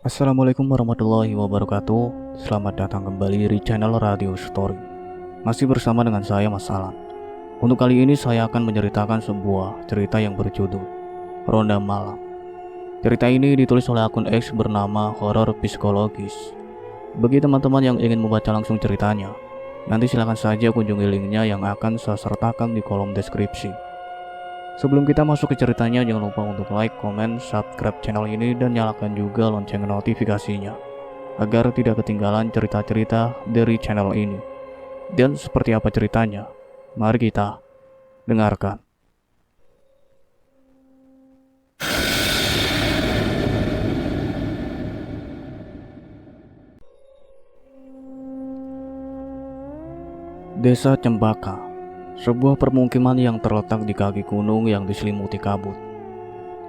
Assalamualaikum warahmatullahi wabarakatuh. Selamat datang kembali di channel Radio Story. Masih bersama dengan saya Mas Alan. Untuk kali ini saya akan menceritakan sebuah cerita yang berjudul Ronda Malam. Cerita ini ditulis oleh akun X bernama Horor Psikologis. Bagi teman-teman yang ingin membaca langsung ceritanya, nanti silakan saja kunjungi linknya yang akan saya sertakan di kolom deskripsi. Sebelum kita masuk ke ceritanya, jangan lupa untuk like, comment, subscribe channel ini dan nyalakan juga lonceng notifikasinya agar tidak ketinggalan cerita-cerita dari channel ini. Dan seperti apa ceritanya? Mari kita dengarkan. Desa Cempaka, sebuah permukiman yang terletak di kaki gunung yang diselimuti kabut,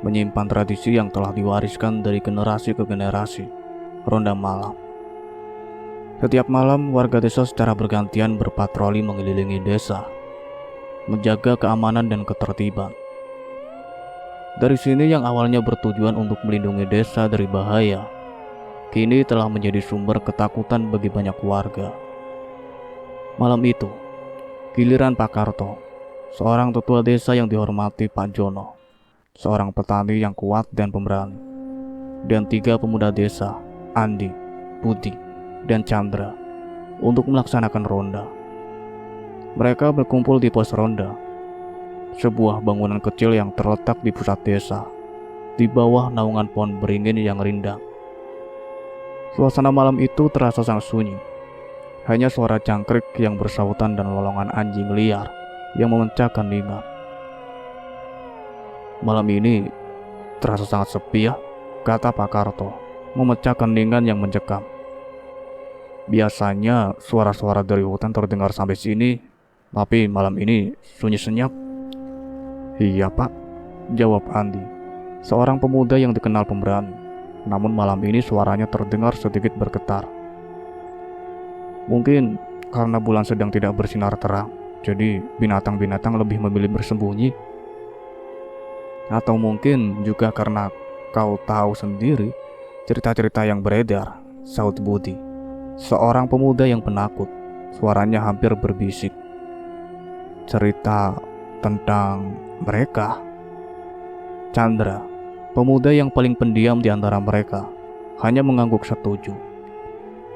menyimpan tradisi yang telah diwariskan dari generasi ke generasi. Ronda malam. Setiap malam warga desa secara bergantian berpatroli mengelilingi desa, menjaga keamanan dan ketertiban. Dari sini yang awalnya bertujuan untuk melindungi desa dari bahaya, kini telah menjadi sumber ketakutan bagi banyak warga. Malam itu, giliran Pak Karto, seorang tetua desa yang dihormati Pak Jono, seorang petani yang kuat dan pemberani, dan 3 pemuda desa, Andi, Budi, dan Chandra, untuk melaksanakan ronda. Mereka berkumpul di pos ronda, sebuah bangunan kecil yang terletak di pusat desa, di bawah naungan pohon beringin yang rindang. Suasana malam itu terasa sangat sunyi. Hanya suara jangkrik yang bersautan dan lolongan anjing liar yang memecahkan telinga. Malam ini terasa sangat sepi ya, kata Pak Karto, memecahkan keningan yang mencekam. Biasanya suara-suara dari hutan terdengar sampai sini, tapi malam ini sunyi senyap. Iya Pak, jawab Andi, seorang pemuda yang dikenal pemberani. Namun malam ini suaranya terdengar sedikit bergetar. Mungkin karena bulan sedang tidak bersinar terang, jadi binatang-binatang lebih memilih bersembunyi. Atau mungkin juga karena kau tahu sendiri cerita-cerita yang beredar, saut Budi, seorang pemuda yang penakut. Suaranya hampir berbisik. Cerita tentang mereka. Chandra, pemuda yang paling pendiam di antara mereka, hanya mengangguk setuju.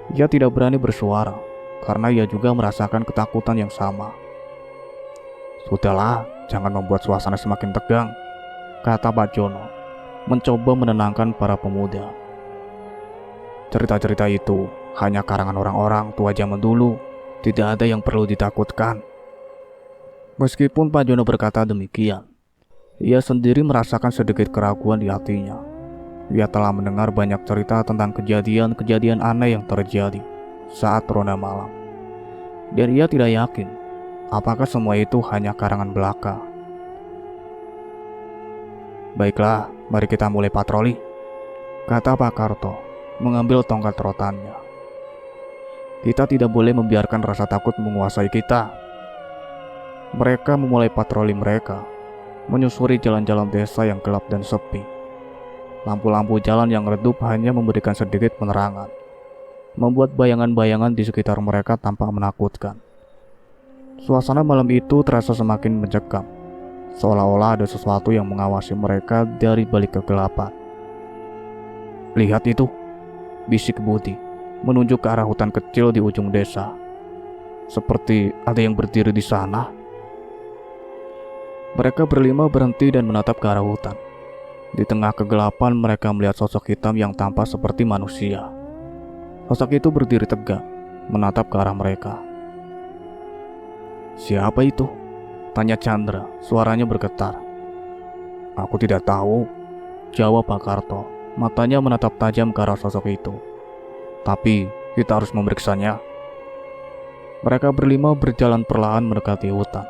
Ia tidak berani bersuara, karena ia juga merasakan ketakutan yang sama. Sudahlah, jangan membuat suasana semakin tegang, kata Pak Jono, mencoba menenangkan para pemuda. Cerita-cerita itu hanya karangan orang-orang tua zaman dulu, tidak ada yang perlu ditakutkan. Meskipun Pak Jono berkata demikian, ia sendiri merasakan sedikit keraguan di hatinya. Ia telah mendengar banyak cerita tentang kejadian-kejadian aneh yang terjadi saat ronda malam. Dan ia tidak yakin apakah semua itu hanya karangan belaka. Baiklah, mari kita mulai patroli, kata Pak Karto, mengambil tongkat rotannya. Kita tidak boleh membiarkan rasa takut menguasai kita. Mereka memulai patroli mereka, menyusuri jalan-jalan desa yang gelap dan sepi. Lampu-lampu jalan yang redup hanya memberikan sedikit penerangan, membuat bayangan-bayangan di sekitar mereka tampak menakutkan. Suasana malam itu terasa semakin mencekam, seolah-olah ada sesuatu yang mengawasi mereka dari balik kegelapan. Lihat itu, bisik Budi, menunjuk ke arah hutan kecil di ujung desa. Seperti ada yang berdiri di sana. Mereka berlima berhenti dan menatap ke arah hutan. Di tengah kegelapan mereka melihat sosok hitam yang tampak seperti manusia. Sosok itu berdiri tegak, menatap ke arah mereka. Siapa itu? Tanya Chandra, suaranya bergetar. Aku tidak tahu, jawab Pak Karto, matanya menatap tajam ke arah sosok itu. Tapi kita harus memeriksanya. Mereka berlima berjalan perlahan mendekati hutan,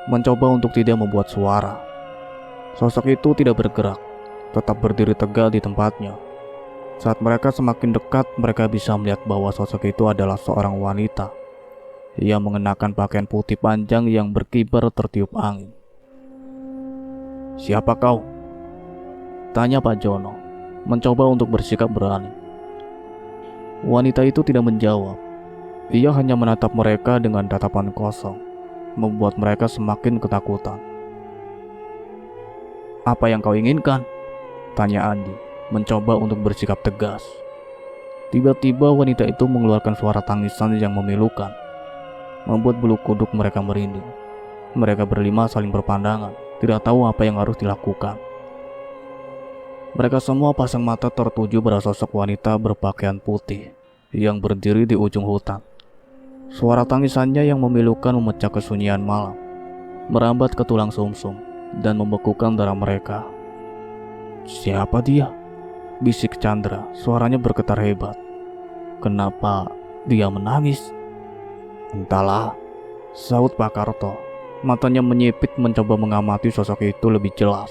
mencoba untuk tidak membuat suara. Sosok itu tidak bergerak, tetap berdiri tegak di tempatnya. Saat mereka semakin dekat, mereka bisa melihat bahwa sosok itu adalah seorang wanita. Ia mengenakan pakaian putih panjang yang berkibar tertiup angin. Siapa kau? Tanya Pak Jono. mencoba untuk bersikap berani. Wanita itu tidak menjawab. Ia hanya menatap mereka dengan tatapan kosong, membuat mereka semakin ketakutan. "Apa yang kau inginkan?" tanya Andi, mencoba untuk bersikap tegas. Tiba-tiba wanita itu mengeluarkan suara tangisan yang memilukan, membuat bulu kuduk mereka merinding. Mereka berlima saling berpandangan, tidak tahu apa yang harus dilakukan. Mereka semua pasang mata tertuju pada sosok wanita berpakaian putih yang berdiri di ujung hutan. Suara tangisannya yang memilukan memecah kesunyian malam, merambat ke tulang sumsum dan membekukan darah mereka. "Siapa dia?" bisik Chandra, suaranya bergetar hebat. "Kenapa dia menangis?" "Entahlah," sahut Pak Karto. Matanya menyipit mencoba mengamati sosok itu lebih jelas.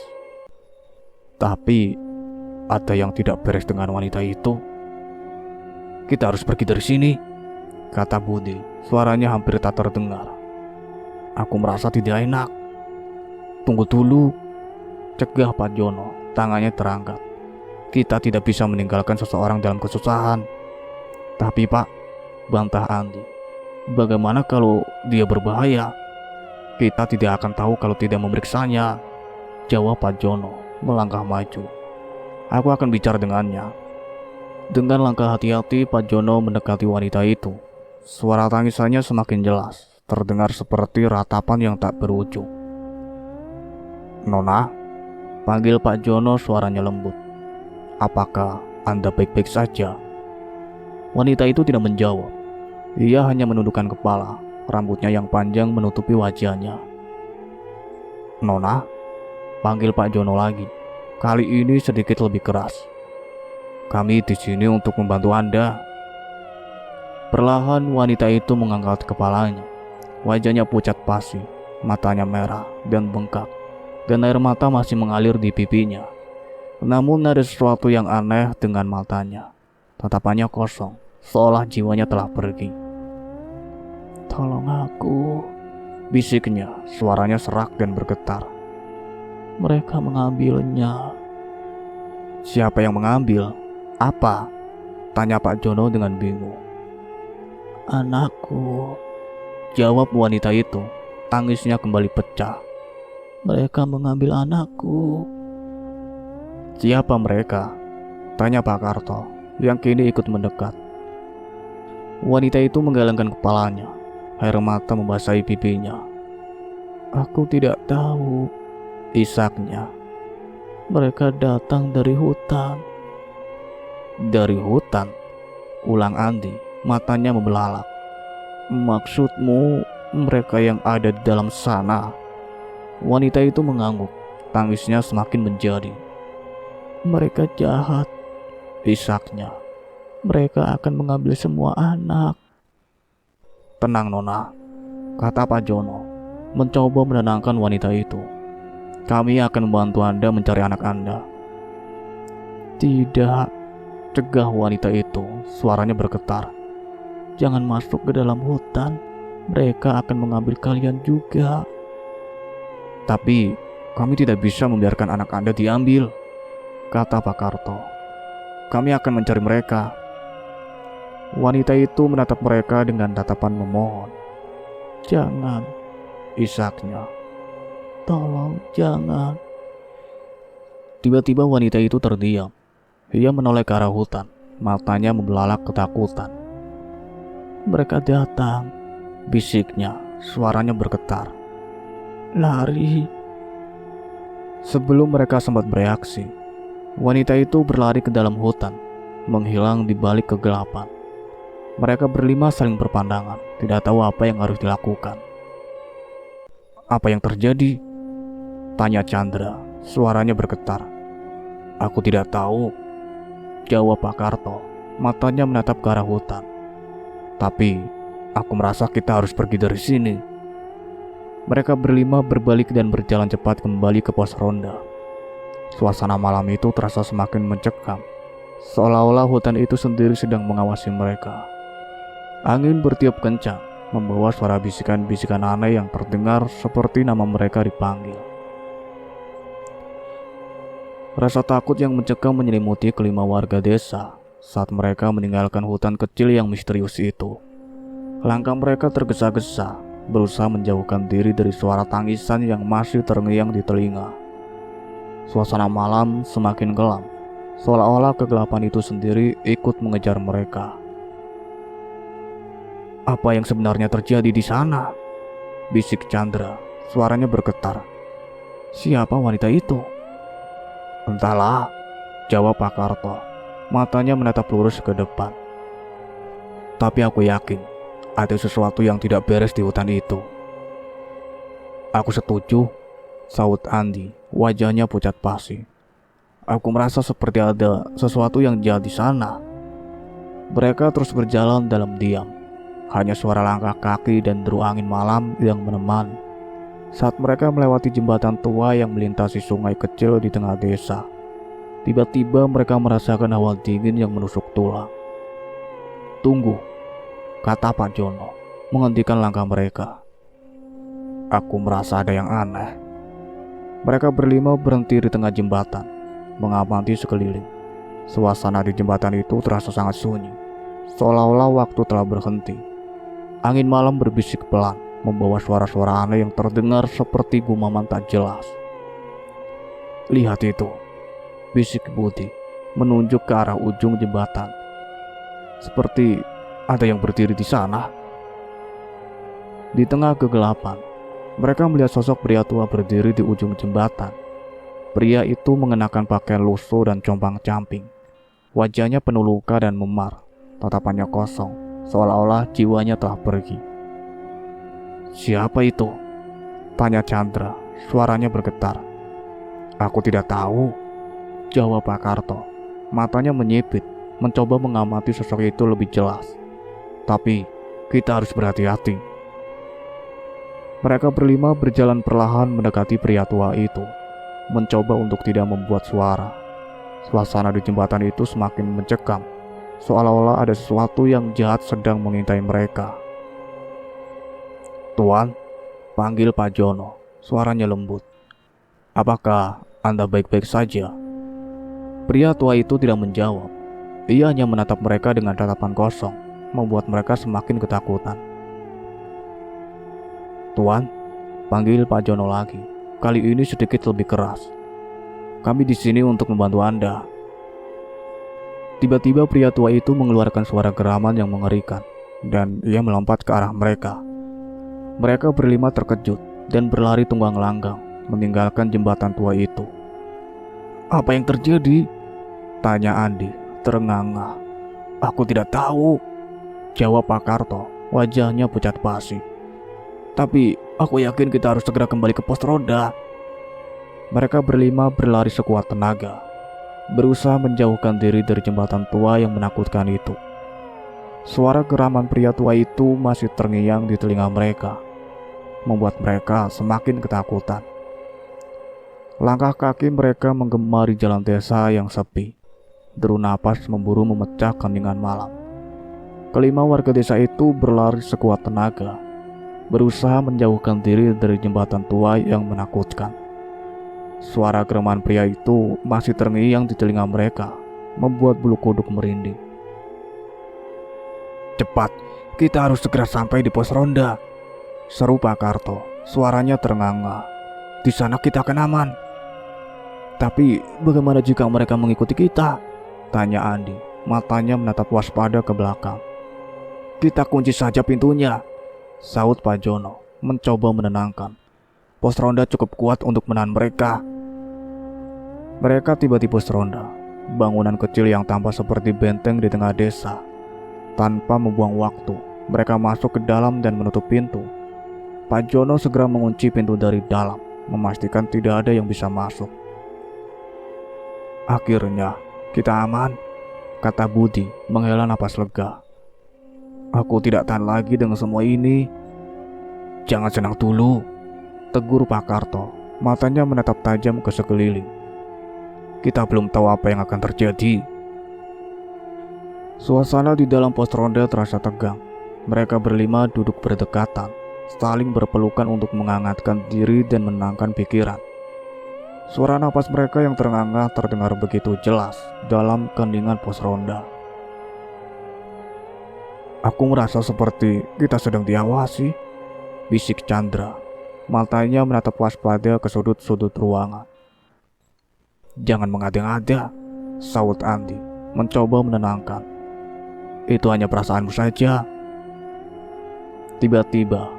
"Tapi ada yang tidak beres dengan wanita itu. Kita harus pergi dari sini," kata Budi. Suaranya hampir tak terdengar. "Aku merasa tidak enak." "Tunggu dulu," cegah Pak Jono, tangannya terangkat. "Kita tidak bisa meninggalkan seseorang dalam kesusahan." "Tapi Pak," bantah Andi, "bagaimana kalau dia berbahaya? Kita tidak akan tahu kalau tidak memeriksanya," jawab Pak Jono melangkah maju. "Aku akan bicara dengannya." Dengan langkah hati-hati Pak Jono mendekati wanita itu. Suara tangisannya semakin jelas, terdengar seperti ratapan yang tak berujung. "Nona," panggil Pak Jono, suaranya lembut. "Apakah Anda baik-baik saja?" Wanita itu tidak menjawab. Ia hanya menundukkan kepala, rambutnya yang panjang menutupi wajahnya. "Nona," panggil Pak Jono lagi. Kali ini sedikit lebih keras. "Kami di sini untuk membantu Anda." Perlahan wanita itu mengangkat kepalanya. Wajahnya pucat pasi, matanya merah dan bengkak, dan air mata masih mengalir di pipinya. Namun ada sesuatu yang aneh dengan matanya. Tatapannya kosong, seolah jiwanya telah pergi. "Tolong aku," bisiknya, suaranya serak dan bergetar. "Mereka mengambilnya." "Siapa yang mengambil? Apa?" tanya Pak Jono dengan bingung. "Anakku," jawab wanita itu. Tangisnya kembali pecah. "Mereka mengambil anakku." "Siapa mereka?" tanya Pak Karto, yang kini ikut mendekat. Wanita itu menggelengkan kepalanya. Air mata membasahi pipinya. "Aku tidak tahu," isaknya. "Mereka datang dari hutan." "Dari hutan?" ulang Andi, matanya membelalak. "Maksudmu mereka yang ada di dalam sana?" Wanita itu mengangguk, tangisnya semakin menjadi. "Mereka jahat," isaknya. "Mereka akan mengambil semua anak." "Tenang Nona," kata Pak Jono, mencoba menenangkan wanita itu. "Kami akan membantu Anda mencari anak Anda." "Tidak," cegah wanita itu, suaranya bergetar. "Jangan masuk ke dalam hutan. Mereka akan mengambil kalian juga." "Tapi kami tidak bisa membiarkan anak Anda diambil," kata Pak Karto. "Kami akan mencari mereka." Wanita itu menatap mereka dengan tatapan memohon. "Jangan," isaknya. "Tolong jangan." Tiba-tiba wanita itu terdiam. Ia menoleh ke arah hutan, matanya membelalak ketakutan. "Mereka datang," bisiknya, suaranya bergetar. "Lari." Sebelum mereka sempat bereaksi, wanita itu berlari ke dalam hutan, menghilang di balik kegelapan. Mereka berlima saling berpandangan, tidak tahu apa yang harus dilakukan. "Apa yang terjadi?" tanya Chandra, suaranya bergetar. "Aku tidak tahu," jawab Pak Karto, matanya menatap ke arah hutan. "Tapi aku merasa kita harus pergi dari sini." Mereka berlima berbalik dan berjalan cepat kembali ke pos ronda. Suasana malam itu terasa semakin mencekam, seolah-olah hutan itu sendiri sedang mengawasi mereka. Angin bertiup kencang, membawa suara bisikan-bisikan aneh yang terdengar seperti nama mereka dipanggil. Rasa takut yang mencekam menyelimuti kelima warga desa saat mereka meninggalkan hutan kecil yang misterius itu. Langkah mereka tergesa-gesa, berusaha menjauhkan diri dari suara tangisan yang masih terngiang di telinga. Suasana malam semakin gelap, seolah-olah kegelapan itu sendiri ikut mengejar mereka. "Apa yang sebenarnya terjadi di sana?" bisik Chandra, suaranya bergetar. "Siapa wanita itu?" "Entahlah," jawab Pak Karto, matanya menatap lurus ke depan. "Tapi aku yakin ada sesuatu yang tidak beres di hutan itu." "Aku setuju," sahut Andi, wajahnya pucat pasi. "Aku merasa seperti ada sesuatu yang jahat di sana." Mereka terus berjalan dalam diam. Hanya suara langkah kaki dan deru angin malam yang menemani. Saat mereka melewati jembatan tua yang melintasi sungai kecil di tengah desa, tiba-tiba mereka merasakan hawa dingin yang menusuk tulang. "Tunggu," kata Pak Jono, menghentikan langkah mereka. "Aku merasa ada yang aneh." Mereka berlima berhenti di tengah jembatan, mengamati sekeliling. Suasana di jembatan itu terasa sangat sunyi, seolah-olah waktu telah berhenti. Angin malam berbisik pelan, membawa suara-suara aneh yang terdengar seperti gumaman tak jelas. "Lihat itu," bisik Budi, menunjuk ke arah ujung jembatan. "Seperti ada yang berdiri di sana." Di tengah kegelapan, mereka melihat sosok pria tua berdiri di ujung jembatan. Pria itu mengenakan pakaian lusuh dan compang-camping. Wajahnya penuh luka dan memar, tatapannya kosong, seolah-olah jiwanya telah pergi. "Siapa itu?" tanya Chandra, suaranya bergetar. "Aku tidak tahu," jawab Pak Karto, matanya menyipit, mencoba mengamati sosok itu lebih jelas. "Tapi kita harus berhati-hati." Mereka berlima berjalan perlahan mendekati pria tua itu, mencoba untuk tidak membuat suara. Suasana di jembatan itu semakin mencekam, seolah-olah ada sesuatu yang jahat sedang mengintai mereka. "Tuan," panggil Pak Jono, suaranya lembut. "Apakah Anda baik-baik saja?" Pria tua itu tidak menjawab. Ia hanya menatap mereka dengan tatapan kosong, membuat mereka semakin ketakutan. "Tuan," panggil Pak Jono lagi, kali ini sedikit lebih keras. "Kami di sini untuk membantu Anda." Tiba-tiba pria tua itu mengeluarkan suara geraman yang mengerikan, dan ia melompat ke arah mereka. Mereka berlima terkejut dan berlari tunggang langgang, meninggalkan jembatan tua itu. "Apa yang terjadi?" tanya Andi, terengah-engah. "Aku tidak tahu," jawab Pak Karto, wajahnya pucat pasi. "Tapi aku yakin kita harus segera kembali ke pos ronda." Mereka berlima berlari sekuat tenaga, berusaha menjauhkan diri dari jembatan tua yang menakutkan itu. Suara geraman pria tua itu masih terngiang di telinga mereka, membuat mereka semakin ketakutan. Langkah kaki mereka menggema di jalan desa yang sepi. Deru napas memburu memecah keningan malam. Kelima warga desa itu berlari sekuat tenaga, berusaha menjauhkan diri dari jembatan tua yang menakutkan. Suara geraman pria itu masih terngiang di telinga mereka, membuat bulu kuduk merinding. "Cepat, kita harus segera sampai di pos ronda," seru Pak Karto, suaranya terengah-engah. "Di sana kita akan aman." "Tapi bagaimana jika mereka mengikuti kita?" tanya Andi, matanya menatap waspada ke belakang. "Kita kunci saja pintunya," sahut Pak Jono, mencoba menenangkan. "Pos ronda cukup kuat untuk menahan mereka." Mereka tiba di pos ronda, bangunan kecil yang tampak seperti benteng di tengah desa. Tanpa membuang waktu, mereka masuk ke dalam dan menutup pintu. Pak Jono segera mengunci pintu dari dalam, memastikan tidak ada yang bisa masuk. "Akhirnya, kita aman," kata Budi menghela napas lega. "Aku tidak tahan lagi dengan semua ini." "Jangan senang dulu," tegur Pak Karto, matanya menatap tajam ke sekeliling. "Kita belum tahu apa yang akan terjadi." Suasana di dalam pos ronda terasa tegang. Mereka berlima duduk berdekatan, saling berpelukan untuk menghangatkan diri dan menenangkan pikiran. Suara napas mereka yang terengah-engah terdengar begitu jelas dalam keningan pos ronda. Aku merasa seperti kita sedang diawasi, bisik Chandra. Matanya menatap waspada ke sudut-sudut ruangan. Jangan mengada-ngada, saut Andi, mencoba menenangkan. Itu hanya perasaanmu saja. Tiba-tiba,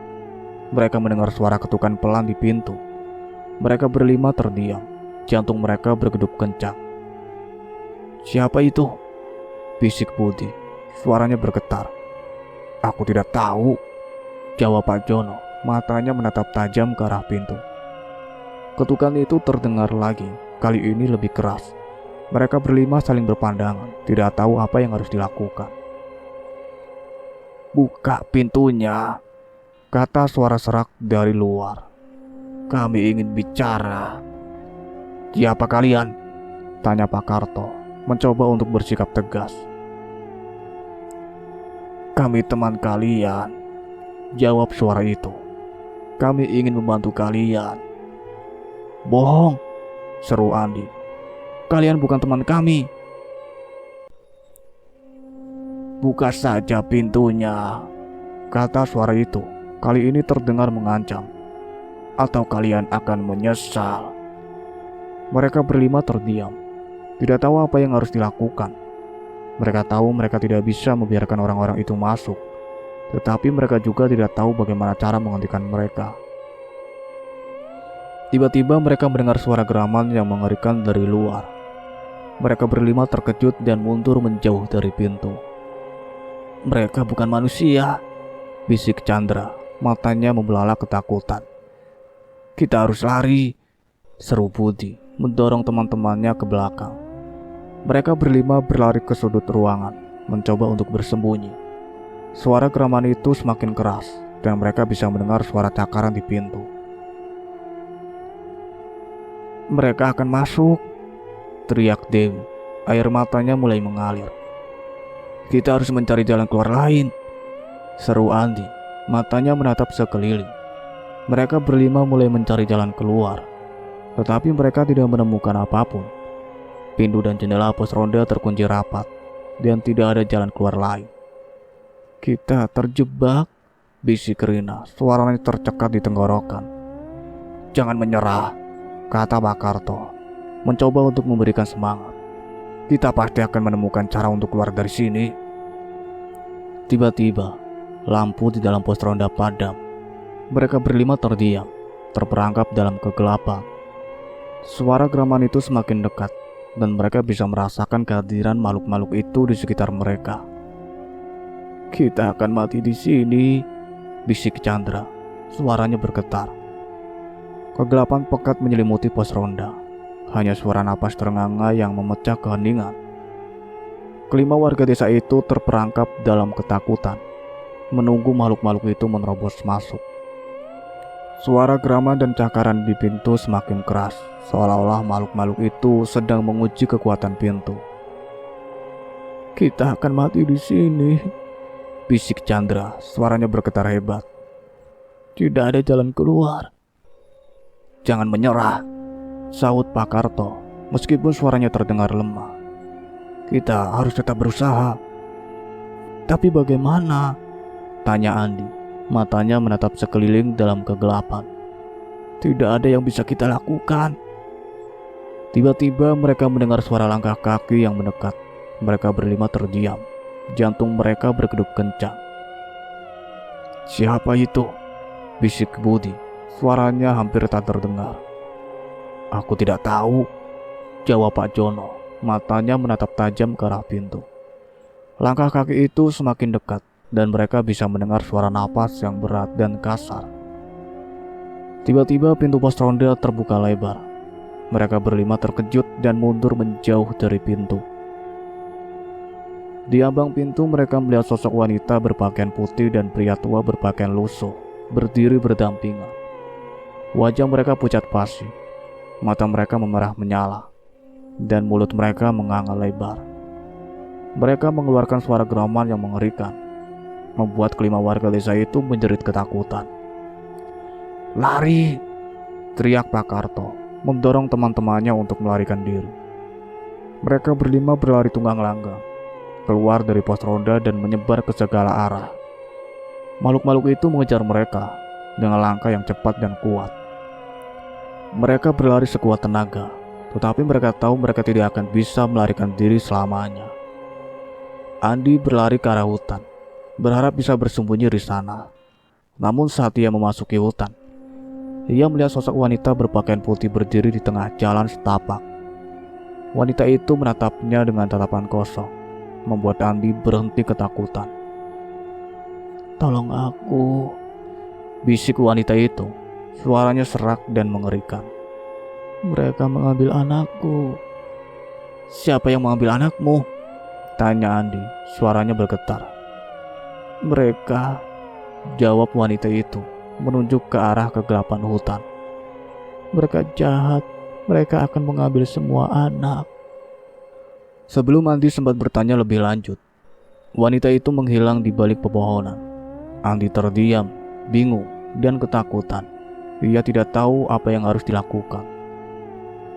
mereka mendengar suara ketukan pelan di pintu. Mereka berlima terdiam, jantung mereka bergedup kencang. Siapa itu? Bisik Budi, suaranya bergetar. Aku tidak tahu, jawab Pak Jono, matanya menatap tajam ke arah pintu. Ketukan itu terdengar lagi, kali ini lebih keras. Mereka berlima saling berpandangan, tidak tahu apa yang harus dilakukan. Buka pintunya, kata suara serak dari luar. Kami ingin bicara. Siapa kalian? Tanya Pak Karto, mencoba untuk bersikap tegas. Kami teman kalian, jawab suara itu. Kami ingin membantu kalian. Bohong, seru Andi. Kalian bukan teman kami. Buka saja pintunya, kata suara itu. Kali ini terdengar mengancam. Atau kalian akan menyesal. Mereka berlima terdiam, tidak tahu apa yang harus dilakukan. Mereka tahu mereka tidak bisa membiarkan orang-orang itu masuk, tetapi mereka juga tidak tahu bagaimana cara menghentikan mereka. Tiba-tiba mereka mendengar suara geraman yang mengerikan dari luar. Mereka berlima terkejut dan mundur menjauh dari pintu. Mereka bukan manusia, bisik Chandra, matanya membelalak ketakutan. Kita harus lari, seru Budi, mendorong teman-temannya ke belakang. Mereka berlima berlari ke sudut ruangan, mencoba untuk bersembunyi. Suara geraman itu semakin keras, dan mereka bisa mendengar suara cakaran di pintu. Mereka akan masuk, teriak Dewi. Air matanya mulai mengalir. Kita harus mencari jalan keluar lain, seru Andi, matanya menatap sekeliling. Mereka berlima mulai mencari jalan keluar, tetapi mereka tidak menemukan apapun. Pintu dan jendela pos ronda terkunci rapat, dan tidak ada jalan keluar lain. Kita terjebak, bisik Rina, suaranya tercekat di tenggorokan. Jangan menyerah, kata Pak Karto, mencoba untuk memberikan semangat. Kita pasti akan menemukan cara untuk keluar dari sini. Tiba-tiba, lampu di dalam pos ronda padam. Mereka berlima terdiam, terperangkap dalam kegelapan. Suara geraman itu semakin dekat, dan mereka bisa merasakan kehadiran makhluk-makhluk itu di sekitar mereka. Kita akan mati di sini, bisik Chandra, suaranya bergetar. Kegelapan pekat menyelimuti pos ronda. Hanya suara napas terengah-engah yang memecah keheningan. Kelima warga desa itu terperangkap dalam ketakutan, menunggu makhluk-makhluk itu menerobos masuk. Suara geraman dan cakaran di pintu semakin keras, seolah-olah makhluk-makhluk itu sedang menguji kekuatan pintu. Kita akan mati di sini, bisik Chandra, suaranya bergetar hebat. Tidak ada jalan keluar. Jangan menyerah, saut Pak Karto, meskipun suaranya terdengar lemah. Kita harus tetap berusaha. Tapi bagaimana? Tanya Andi. Matanya menatap sekeliling dalam kegelapan. Tidak ada yang bisa kita lakukan. Tiba-tiba mereka mendengar suara langkah kaki yang mendekat. Mereka berlima terdiam. Jantung mereka bergedup kencang. Siapa itu? Bisik Budi. Suaranya hampir tak terdengar. Aku tidak tahu, jawab Pak Jono. Matanya menatap tajam ke arah pintu. Langkah kaki itu semakin dekat, dan mereka bisa mendengar suara napas yang berat dan kasar. Tiba-tiba pintu pos ronda terbuka lebar. Mereka berlima terkejut dan mundur menjauh dari pintu. Di ambang pintu mereka melihat sosok wanita berpakaian putih dan pria tua berpakaian lusuh berdiri berdampingan. Wajah mereka pucat pasi, mata mereka memerah menyala, dan mulut mereka menganga lebar. Mereka mengeluarkan suara geraman yang mengerikan, membuat kelima warga desa itu menjerit ketakutan. Lari! Teriak Pak Karto. mendorong teman-temannya untuk melarikan diri. Mereka berlima berlari tunggang langgang, keluar dari pos ronda dan menyebar ke segala arah. Makhluk-makhluk itu mengejar mereka dengan langkah yang cepat dan kuat. Mereka berlari sekuat tenaga, tetapi mereka tahu mereka tidak akan bisa melarikan diri selamanya. Andi berlari ke arah hutan, berharap bisa bersembunyi di sana. Namun saat ia memasuki hutan, ia melihat sosok wanita berpakaian putih berdiri di tengah jalan setapak. Wanita itu menatapnya dengan tatapan kosong, membuat Andi berhenti ketakutan. "Tolong aku," bisik wanita itu. Suaranya serak dan mengerikan. "Mereka mengambil anakku." "Siapa yang mengambil anakmu?" tanya Andi. Suaranya bergetar. "Mereka," jawab wanita itu, menunjuk ke arah kegelapan hutan. "Mereka jahat. Mereka akan mengambil semua anak." Sebelum Andi sempat bertanya lebih lanjut, wanita itu menghilang di balik pepohonan. Andi terdiam, bingung, dan ketakutan. Ia tidak tahu apa yang harus dilakukan.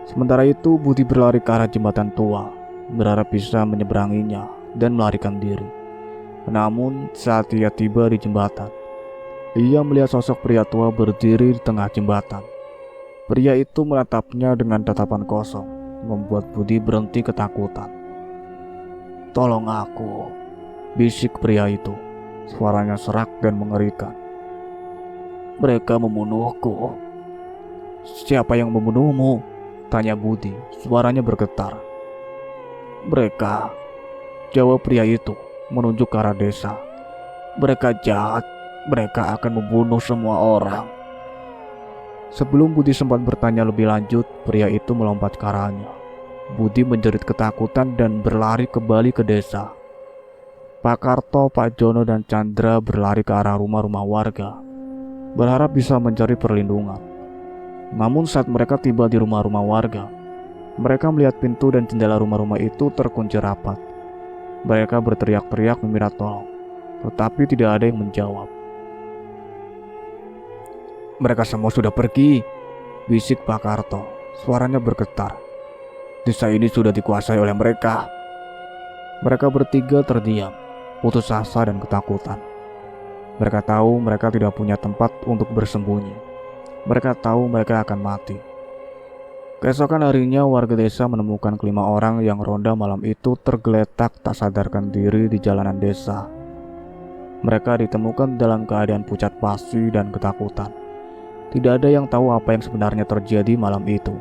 Sementara itu, Budi berlari ke arah jembatan tua, berharap bisa menyeberanginya dan melarikan diri. Namun, saat ia tiba di jembatan, ia melihat sosok pria tua berdiri di tengah jembatan. Pria itu menatapnya dengan tatapan kosong, membuat Budi berhenti ketakutan. "Tolong aku," bisik pria itu. Suaranya serak dan mengerikan. "Mereka membunuhku." "Siapa yang membunuhmu?" tanya Budi. Suaranya bergetar. "Mereka," jawab pria itu, menunjuk ke arah desa. "Mereka jahat. Mereka akan membunuh semua orang." Sebelum Budi sempat bertanya lebih lanjut, pria itu melompat ke arahnya. Budi menjerit ketakutan dan berlari kembali ke desa. Pak Karto, Pak Jono, dan Chandra berlari ke arah rumah-rumah warga, berharap bisa mencari perlindungan. Namun saat mereka tiba di rumah-rumah warga, mereka melihat pintu dan jendela rumah-rumah itu terkunci rapat. Mereka berteriak-teriak meminta tolong, tetapi tidak ada yang menjawab. "Mereka semua sudah pergi," bisik Pak Karto. Suaranya bergetar. "Desa ini sudah dikuasai oleh mereka." Mereka bertiga terdiam, putus asa dan ketakutan. Mereka tahu mereka tidak punya tempat untuk bersembunyi. Mereka tahu mereka akan mati. Keesokan harinya, warga desa menemukan kelima orang yang ronda malam itu tergeletak tak sadarkan diri di jalanan desa. Mereka ditemukan dalam keadaan pucat pasi dan ketakutan. Tidak ada yang tahu apa yang sebenarnya terjadi malam itu,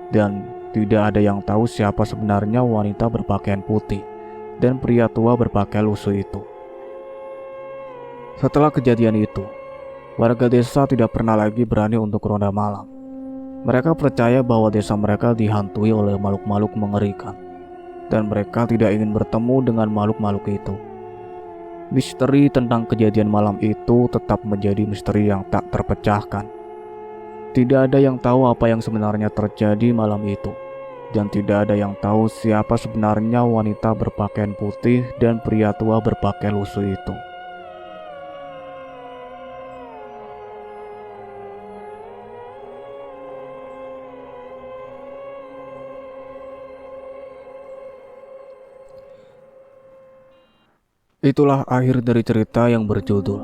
dan tidak ada yang tahu siapa sebenarnya wanita berpakaian putih dan pria tua berpakaian lusuh itu. Setelah kejadian itu, warga desa tidak pernah lagi berani untuk ronda malam. Mereka percaya bahwa desa mereka dihantui oleh makhluk-makhluk mengerikan, dan mereka tidak ingin bertemu dengan makhluk-makhluk itu. Misteri tentang kejadian malam itu tetap menjadi misteri yang tak terpecahkan. Tidak ada yang tahu apa yang sebenarnya terjadi malam itu, dan tidak ada yang tahu siapa sebenarnya wanita berpakaian putih dan pria tua berpakaian lusuh itu. Itulah akhir dari cerita yang berjudul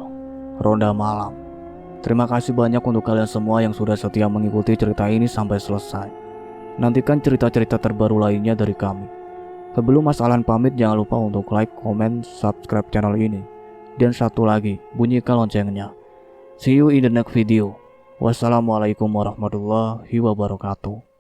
Ronda Malam. Terima kasih banyak untuk kalian semua yang sudah setia mengikuti cerita ini sampai selesai. Nantikan cerita-cerita terbaru lainnya dari kami. Sebelum Mas Alan pamit, jangan lupa untuk like, komen, subscribe channel ini. Dan satu lagi, bunyikan loncengnya. See you in the next video. Wassalamualaikum warahmatullahi wabarakatuh.